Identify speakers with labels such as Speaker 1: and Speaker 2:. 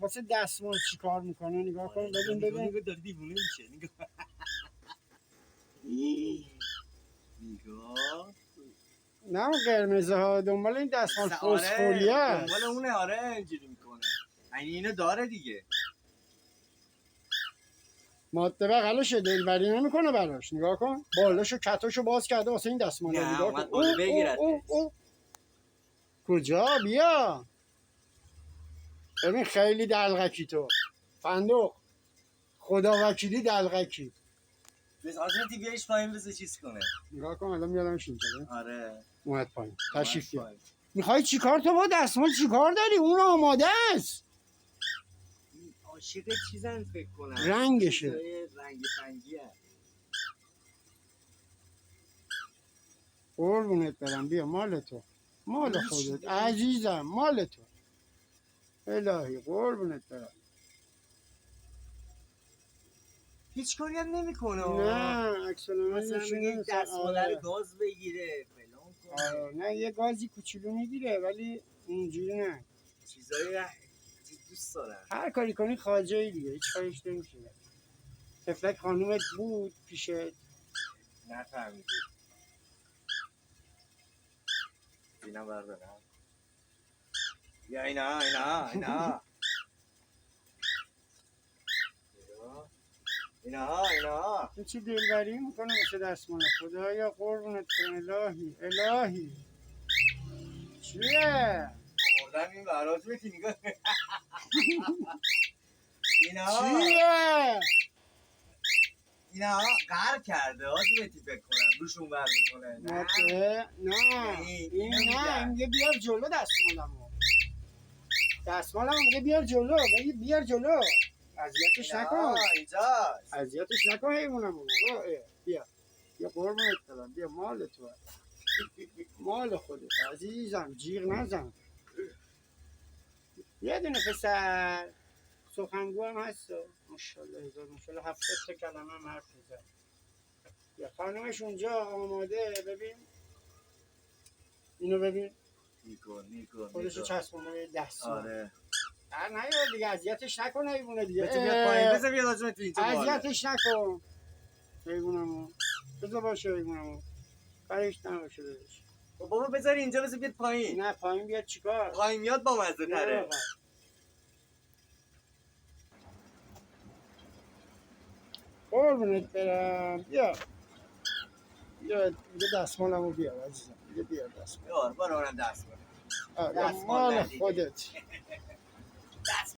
Speaker 1: واسه دستمال چی کار میکنه نگاه کن ببین
Speaker 2: نگاه داره دیوونه میشه نگاه نگاه
Speaker 1: نه اون قرمزه ها دنبال این دستمال فسفوریه
Speaker 2: آره دنبال اونه آره اینجوری میکنه یعنی اینو داره دیگه
Speaker 1: ماده بغلشه دلبری نمیکنه براش نگاه کن بالاشو کتاشو باز کرده واسه این دستمال
Speaker 2: نه
Speaker 1: نگاه
Speaker 2: اومد
Speaker 1: کن
Speaker 2: بالا بگیرتش
Speaker 1: کجا بیا ببین خیلی دلغکی تو فندق خدا وکیلی دلغکی
Speaker 2: بس آزمتی بیایش پایین بسه چیز کنه
Speaker 1: نگاه کن الان میادمش اینجا
Speaker 2: آره
Speaker 1: اومد پایین تشریف بیار میخوای چیکار تو با دستمال چیکار داری اون آماده است
Speaker 2: عاشق چیزن فکر کنم
Speaker 1: رنگشه
Speaker 2: رنگ پنگیه
Speaker 1: قربونت برم بیا مال تو مال خودت عزیزم مال تو الهی قربونت برم
Speaker 2: هیچ کاری هم نمیکنه
Speaker 1: نه اکسلامه
Speaker 2: مثلا میگه دستماله رو گاز بگیره فلان کنه
Speaker 1: نه یه گازی کوچولو میگیره ولی اینجوری نه
Speaker 2: چیزایی دوست دارم
Speaker 1: هر کاری کنی خواجه ای دیگه هیچ کاریش نمیشه تفلک خانومت بود پیشت
Speaker 2: نفهمیدی اینا بردارم یا اینا
Speaker 1: این چی دلبری میکنه واسه دستمال خدایا قربونت برم الهی چیه
Speaker 2: بردم این براز بکی نگاه
Speaker 1: چیه
Speaker 2: اینا قهر کرده آزمتی فکر کنم روشون بر میکنه
Speaker 1: نه این میگه بیار جلو دستمالمو میگه بیار جلو بیار جلو اذیتش نکن
Speaker 2: اینجاست
Speaker 1: اذیتش نکن حیوانمو بیا قربونت برم بیا مال تو مال خودت عزیزم جیغ نزن یه دونه پسر سخنگو هم هست ماشاءالله هزار ماشاءالله 70 تا کلمه هم حرف میزنه یا خانمش اونجا آماده ببین اینو ببین خودشو چسبونه 10 سال
Speaker 2: آره
Speaker 1: نیار دیگه اذیتش نکن حیوانه دیگه
Speaker 2: بیاد پایین بذار بیاد آزمت تو اینجا
Speaker 1: اذیتش نکن حیوانمو بذار باشه حیوانمو کاریش نباشه بهش
Speaker 2: بابا بذار اینجا بذار بیاد پایین
Speaker 1: نه پایین بیاد چیکار
Speaker 2: پایین میاد با مزه تره
Speaker 1: قربونت برم بیا دستمالمو بیار عزیزم بیا دستمال
Speaker 2: برو اونم دستمال
Speaker 1: مال خودت